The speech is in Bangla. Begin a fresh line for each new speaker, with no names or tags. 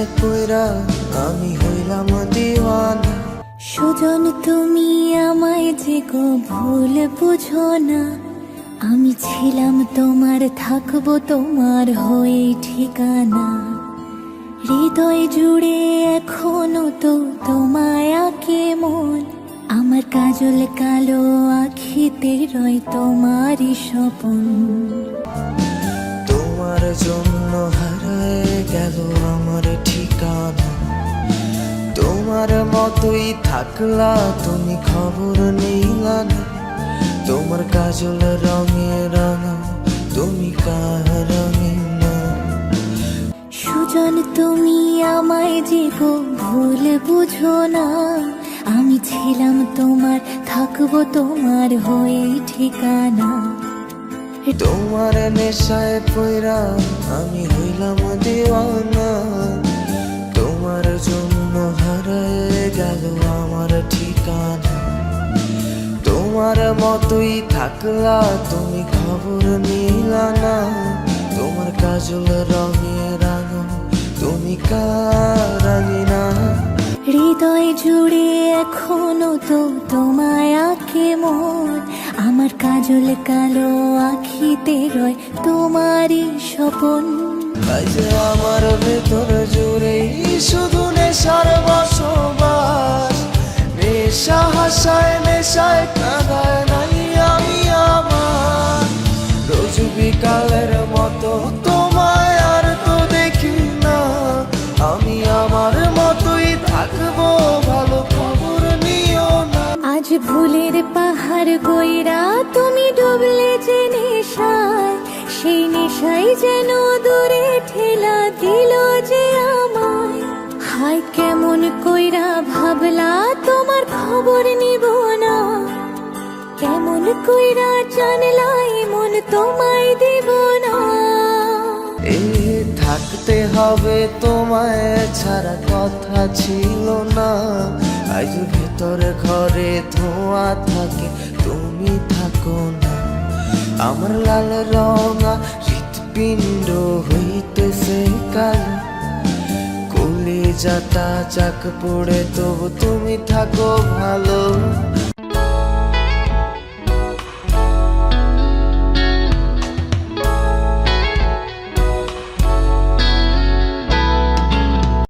নেশায় পয়রা আমি হইলাম দিওয়ানা।
সুজন তুমি আমায় যে গো ভুল বুঝো না, আমি ছিলাম তোমার, থাকবো তোমার হয়ে ঠিকানা। হৃদয় জুড়ে এখনো তো তোমায় আঁকে মন, আমার কাজল কালো আখিতে রয় তোমারই স্বপন।
তোমার জন্য হারায় গেল আমার ঠিকানা, তোমার মতোই থাকলা তুমি, খবর নিলা না। তোমার কাজল রঙে রাঙা, তুমি কার রঙে না।
সুজন তুমি আমায় যে গো ভুল বুঝো না, আমি ছিলাম তোমার, থাকবো তোমার হয়ে ঠিকানা।
তোমার নেশায় পয়রা আমি হইলাম দিওয়ানা, তোমার জন্য হারায় গেল আমার ঠিকানা। তোমার মতোই থাকলা তুমি, খবর নিলা না। তোমার কাজল রঙে রাঙা, তুমি কার রাঙিনা।
হৃদয় জুড়ে এখনো তো তোমায় আঁকে মন, আমার কাজল কালো আখিতে রয় তোমারই স্বপন।
আজ আমার ভেতর জুড়ে শুধু নেশার বসবাস, নেশা হাসায় নেশায় কাঁদায় নাই আমি আমার। রোজ বিকালের মতো তোমায় আর তো দেখি না, আমি আমার মতোই থাকবো, ভালো খবর নিও না।
আজ ভুলের পাহাড় গইরা তুমি ডুবলে যে নেশায়, সেই নেশাই যেন দূরে ঠেলা দিল যে আমায়। হায় কেমন কইরা ভাবলা তোমার খবর নিব না, কেমন কইরা জানলা এমন তোমায় দিব না।
এ থাকতে হবে তোমায় ছাড়া কথা ছিল না। আজ ভেতরে ঘরে ধোঁয়া থাকে তুমি থাকো না। আমার লাল রঙা হৃৎপিণ্ড হইতেছে কালো, কলিজাটা চাক পড়ে তবু তুমি থাকো ভালো।